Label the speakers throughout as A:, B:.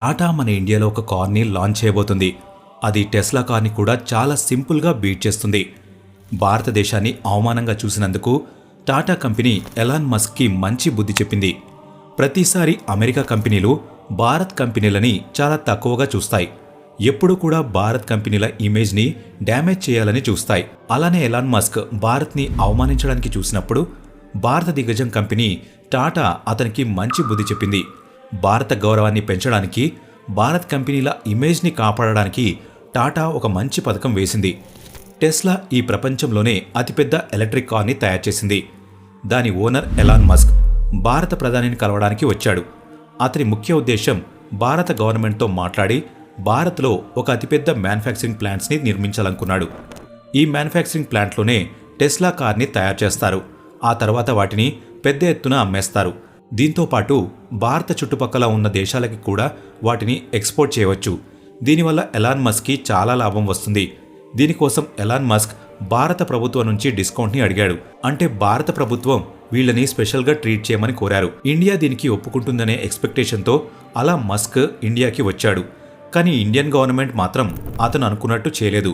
A: టాటా మన ఇండియాలో ఒక కార్ని లాంచ్ చేయబోతుంది. అది టెస్లా కార్ని కూడా చాలా సింపుల్గా బీట్ చేస్తుంది. భారతదేశాన్ని అవమానంగా చూసినందుకు టాటా కంపెనీ ఎలాన్ మస్క్కి మంచి బుద్ధి చెప్పింది. ప్రతిసారి అమెరికా కంపెనీలు భారత్ కంపెనీలని చాలా తక్కువగా చూస్తాయి. ఎప్పుడూ కూడా భారత్ కంపెనీల ఇమేజ్ని డ్యామేజ్ చేయాలని చూస్తాయి. అలానే ఎలాన్ మస్క్ భారత్ని అవమానించడానికి చూసినప్పుడు భారత దిగ్గజం కంపెనీ టాటా అతనికి మంచి బుద్ధి చెప్పింది. భారత గౌరవాన్ని పెంచడానికి, భారత్ కంపెనీల ఇమేజ్ని కాపాడడానికి టాటా ఒక మంచి పథకం వేసింది. టెస్లా ఈ ప్రపంచంలోనే అతిపెద్ద ఎలక్ట్రిక్ కార్ని తయారు చేసింది. దాని ఓనర్ ఎలాన్ మస్క్ భారత ప్రధానిని కలవడానికి వచ్చాడు. అతని ముఖ్య ఉద్దేశం భారత గవర్నమెంట్తో మాట్లాడి భారత్లో ఒక అతిపెద్ద మ్యానుఫ్యాక్చరింగ్ ప్లాంట్స్ని నిర్మించాలనుకున్నాడు. ఈ మ్యానుఫ్యాక్చరింగ్ ప్లాంట్లోనే టెస్లా కార్ని తయారు చేస్తారు. ఆ తర్వాత వాటిని పెద్ద ఎత్తున అమ్మేస్తారు. దీంతోపాటు భారత చుట్టుపక్కల ఉన్న దేశాలకి కూడా వాటిని ఎక్స్పోర్ట్ చేయవచ్చు. దీనివల్ల ఎలాన్ మస్క్కి చాలా లాభం వస్తుంది. దీనికోసం ఎలాన్ మస్క్ భారత ప్రభుత్వం నుంచి డిస్కౌంట్ని అడిగాడు. అంటే భారత ప్రభుత్వం వీళ్ళని స్పెషల్గా ట్రీట్ చేయమని కోరారు. ఇండియా దీనికి ఒప్పుకుంటుందనే ఎక్స్పెక్టేషన్తో అలా మస్క్ ఇండియాకి వచ్చాడు. కానీ ఇండియన్ గవర్నమెంట్ మాత్రం అతను అనుకున్నట్టు చేయలేదు.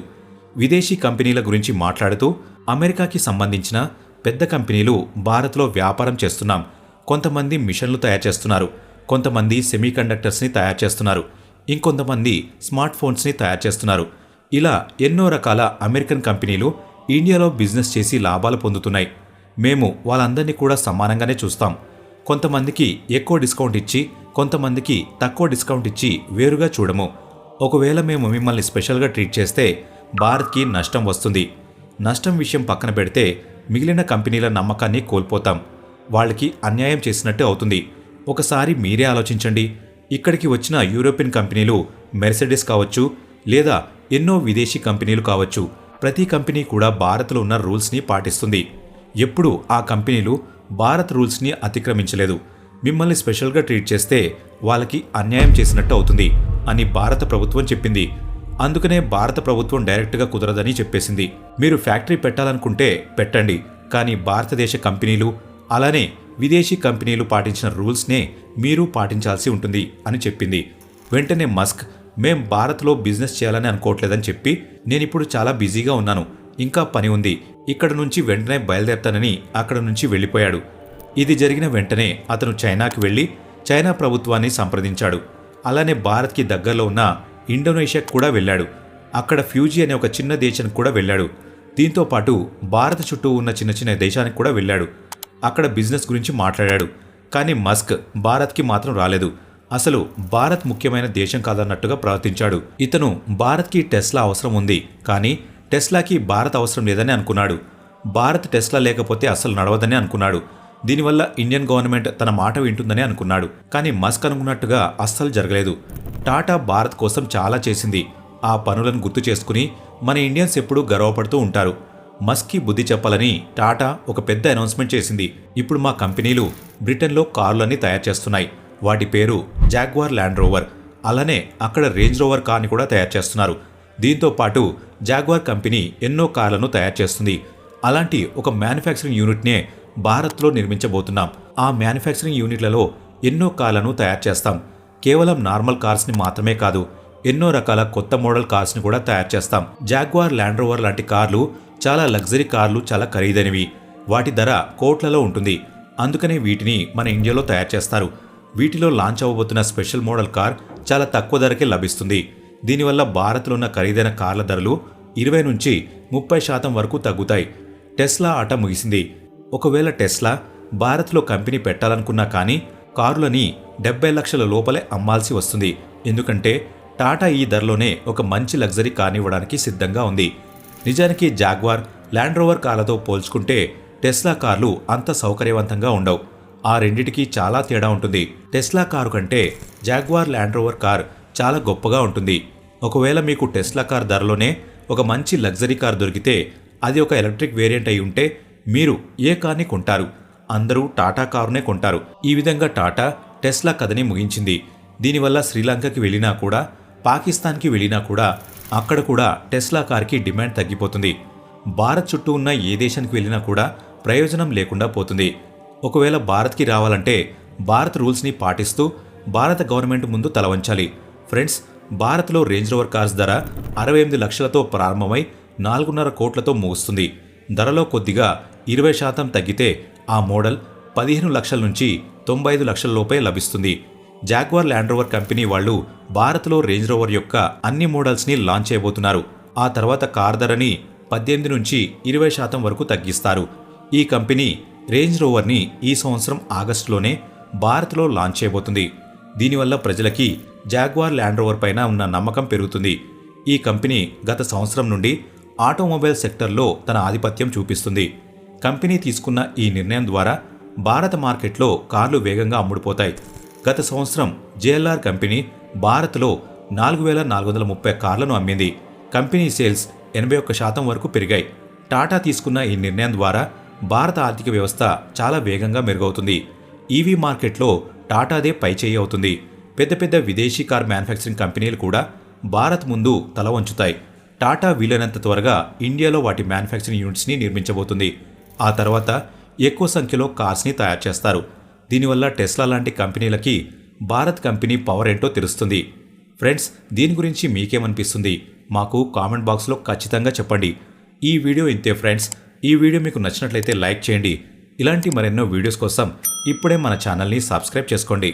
A: విదేశీ కంపెనీల గురించి మాట్లాడుతూ అమెరికాకి సంబంధించిన పెద్ద కంపెనీలు భారత్లో వ్యాపారం చేస్తున్నాం, కొంతమంది మిషన్లు తయారు చేస్తున్నారు, కొంతమంది సెమీకండక్టర్స్ని తయారు చేస్తున్నారు, ఇంకొంతమంది స్మార్ట్ ఫోన్స్ని తయారు చేస్తున్నారు. ఇలా ఎన్నో రకాల అమెరికన్ కంపెనీలు ఇండియాలో బిజినెస్ చేసి లాభాలు పొందుతున్నాయి. మేము వాళ్ళందరినీ కూడా సమానంగానే చూస్తాం. కొంతమందికి ఎక్కువ డిస్కౌంట్ ఇచ్చి, కొంతమందికి తక్కువ డిస్కౌంట్ ఇచ్చి వేరుగా చూడము. ఒకవేళ మేము మిమ్మల్ని స్పెషల్గా ట్రీట్ చేస్తే భారత్కి నష్టం వస్తుంది. నష్టం విషయం పక్కన పెడితే మిగిలిన కంపెనీల నమ్మకాన్ని కోల్పోతాం. వాళ్ళకి అన్యాయం చేసినట్టు అవుతుంది. ఒకసారి మీరే ఆలోచించండి. ఇక్కడికి వచ్చిన యూరోపియన్ కంపెనీలు మెర్సిడెస్ కావచ్చు, లేదా ఎన్నో విదేశీ కంపెనీలు కావచ్చు, ప్రతి కంపెనీ కూడా భారత్లో ఉన్న రూల్స్ని పాటిస్తుంది. ఎప్పుడూ ఆ కంపెనీలు భారత్ రూల్స్ని అతిక్రమించలేదు. మిమ్మల్ని స్పెషల్గా ట్రీట్ చేస్తే వాళ్ళకి అన్యాయం చేసినట్టు అవుతుంది అని భారత ప్రభుత్వం చెప్పింది. అందుకనే భారత ప్రభుత్వం డైరెక్ట్గా కుదరదని చెప్పేసింది. మీరు ఫ్యాక్టరీ పెట్టాలనుకుంటే పెట్టండి, కానీ భారతదేశ కంపెనీలు అలానే విదేశీ కంపెనీలు పాటించిన రూల్స్నే మీరు పాటించాల్సి ఉంటుంది అని చెప్పింది. వెంటనే మస్క్ మేం భారత్లో బిజినెస్ చేయాలని అనుకోవట్లేదని చెప్పి, నేనిప్పుడు చాలా బిజీగా ఉన్నాను, ఇంకా పని ఉంది, ఇక్కడ నుంచి వెంటనే బయలుదేరతానని అక్కడ నుంచి వెళ్ళిపోయాడు. ఇది జరిగిన వెంటనే అతను చైనాకి వెళ్ళి చైనా ప్రభుత్వాన్ని సంప్రదించాడు. అలానే భారత్కి దగ్గరలో ఉన్న ఇండోనేషియాకు కూడా వెళ్ళాడు. అక్కడ ఫ్యూజీ అనే ఒక చిన్న దేశానికి కూడా వెళ్ళాడు. దీంతోపాటు భారత్ చుట్టూ ఉన్న చిన్న చిన్న దేశానికి కూడా వెళ్ళాడు. అక్కడ బిజినెస్ గురించి మాట్లాడాడు. కానీ మస్క్ భారత్కి మాత్రం రాలేదు. అసలు భారత్ ముఖ్యమైన దేశం కాదన్నట్టుగా ప్రవర్తించాడు. ఇతను భారత్కి టెస్లా అవసరం ఉంది, కానీ టెస్లాకి భారత్ అవసరం లేదని అనుకున్నాడు. భారత్ టెస్లా లేకపోతే అసలు నడవదని అనుకున్నాడు. దీనివల్ల ఇండియన్ గవర్నమెంట్ తన మాట వింటుందని అనుకున్నాడు. కానీ మస్క్ అనుకున్నట్టుగా అస్సలు జరగలేదు. టాటా భారత్ కోసం చాలా చేసింది. ఆ పనులను గుర్తు చేసుకుని మన ఇండియన్స్ ఎప్పుడూ గర్వపడుతూ ఉంటారు. మస్క్కి బుద్ధి చెప్పాలని టాటా ఒక పెద్ద అనౌన్స్మెంట్ చేసింది. ఇప్పుడు మా కంపెనీలు బ్రిటన్లో కార్లన్నీ తయారు చేస్తున్నాయి. వాటి పేరు జాగ్వార్ ల్యాండ్ రోవర్. అలానే అక్కడ రేంజ్ రోవర్ కార్ని కూడా తయారు చేస్తున్నారు. దీంతో పాటు జాగ్వార్ కంపెనీ ఎన్నో కార్లను తయారు చేస్తుంది. అలాంటి ఒక మ్యానుఫ్యాక్చరింగ్ యూనిట్నే భారత్లో నిర్మించబోతున్నాం. ఆ మ్యానుఫ్యాక్చరింగ్ యూనిట్లలో ఎన్నో కార్లను తయారు చేస్తాం. కేవలం నార్మల్ కార్స్ని మాత్రమే కాదు, ఎన్నో రకాల కొత్త మోడల్ కార్స్ని కూడా తయారు చేస్తాం. జాగ్వార్ ల్యాండ్ రోవర్ లాంటి కార్లు చాలా లగ్జరీ కార్లు, చాలా ఖరీదైనవి. వాటి ధర కోట్లలో ఉంటుంది. అందుకనే వీటిని మన ఇండియాలో తయారు చేస్తారు. వీటిలో లాంచ్ అవ్వబోతున్న స్పెషల్ మోడల్ కార్ చాలా తక్కువ ధరకే లభిస్తుంది. దీనివల్ల భారత్లో ఉన్న ఖరీదైన కార్ల ధరలు 20 నుంచి 30% వరకు తగ్గుతాయి. టెస్లా ఆట ముగిసింది. ఒకవేళ టెస్లా భారత్లో కంపెనీ పెట్టాలనుకున్నా కానీ కారులని 70 లక్షల లోపలే అమ్మాల్సి వస్తుంది. ఎందుకంటే టాటా ఈ ధరలోనే ఒక మంచి లగ్జరీ కార్ని ఇవ్వడానికి సిద్ధంగా ఉంది. నిజానికి జాగ్వార్ ల్యాండ్ రోవర్ కార్లతో పోల్చుకుంటే టెస్లా కార్లు అంత సౌకర్యవంతంగా ఉండవు. ఆ రెండిటికి చాలా తేడా ఉంటుంది. టెస్లా కారు కంటే జాగ్వార్ ల్యాండ్ రోవర్ కార్ చాలా గొప్పగా ఉంటుంది. ఒకవేళ మీకు టెస్లా కార్ ధరలోనే ఒక మంచి లగ్జరీ కార్ దొరికితే, అది ఒక ఎలక్ట్రిక్ వేరియంట్ అయి ఉంటే మీరు ఏ కార్ని కొంటారు? అందరూ టాటా కారునే కొంటారు. ఈ విధంగా టాటా టెస్లా కథని ముగించింది. దీనివల్ల శ్రీలంకకి వెళ్ళినా కూడా, పాకిస్తాన్కి వెళ్ళినా కూడా అక్కడ కూడా టెస్లా కార్కి డిమాండ్ తగ్గిపోతుంది. భారత్ చుట్టూ ఉన్న ఏ దేశానికి వెళ్ళినా కూడా ప్రయోజనం లేకుండా పోతుంది. ఒకవేళ భారత్కి రావాలంటే భారత్ రూల్స్ని పాటిస్తూ భారత గవర్నమెంట్ ముందు తలవంచాలి. ఫ్రెండ్స్, భారత్లో రేంజ్ రోవర్ కార్స్ ధర 68 లక్షలతో ప్రారంభమై 4.5 కోట్లతో ముగుస్తుంది. ధరలో కొద్దిగా 20% తగ్గితే ఆ మోడల్ 15 లక్షల నుంచి 95 లక్షల లోపే లభిస్తుంది. జాగ్వార్ ల్యాండ్ రోవర్ కంపెనీ వాళ్ళు భారత్లో రేంజ్ రోవర్ యొక్క అన్ని మోడల్స్ని లాంచ్ చేయబోతున్నారు. ఆ తర్వాత కార్ ధరని 18 నుంచి 20% వరకు తగ్గిస్తారు. ఈ కంపెనీ రేంజ్ రోవర్ని ఈ సంవత్సరం ఆగస్టులోనే భారత్లో లాంచ్ చేయబోతుంది. దీనివల్ల ప్రజలకి జాగ్వార్ ల్యాండ్ రోవర్ పైన ఉన్న నమ్మకం పెరుగుతుంది. ఈ కంపెనీ గత సంవత్సరం నుండి ఆటోమొబైల్ సెక్టర్లో తన ఆధిపత్యం చూపిస్తుంది. కంపెనీ తీసుకున్న ఈ నిర్ణయం ద్వారా భారత మార్కెట్లో కార్లు వేగంగా అమ్ముడుపోతాయి. గత సంవత్సరం జేఎల్ఆర్ కంపెనీ భారత్లో 4,430 కార్లను అమ్మింది. కంపెనీ సేల్స్ 81% వరకు పెరిగాయి. టాటా తీసుకున్న ఈ నిర్ణయం ద్వారా భారత ఆర్థిక వ్యవస్థ చాలా వేగంగా మెరుగవుతుంది. ఈవీ మార్కెట్లో టాటాదే పైచేయి అవుతుంది. పెద్ద పెద్ద విదేశీ కార్ మ్యానుఫ్యాక్చరింగ్ కంపెనీలు కూడా భారత్ ముందు తల వంచుతాయి. టాటా వీలైనంత త్వరగా ఇండియాలో వాటి మ్యానుఫ్యాక్చరింగ్ యూనిట్స్ని నిర్మించబోతుంది. ఆ తర్వాత ఎక్కువ సంఖ్యలో కార్స్ని తయారు చేస్తారు. దీనివల్ల టెస్లా లాంటి కంపెనీలకి భారత్ కంపెనీ పవర్ ఏంటో తెలుస్తుంది. ఫ్రెండ్స్, దీని గురించి మీకేమనిపిస్తుంది? మాకు కామెంట్ బాక్స్లో ఖచ్చితంగా చెప్పండి. ఈ వీడియో ఇంతే ఫ్రెండ్స్. ఈ వీడియో మీకు నచ్చినట్లయితే లైక్ చేయండి. ఇలాంటి మరెన్నో వీడియోస్ కోసం ఇప్పుడే మన ఛానల్ని సబ్స్క్రైబ్ చేసుకోండి.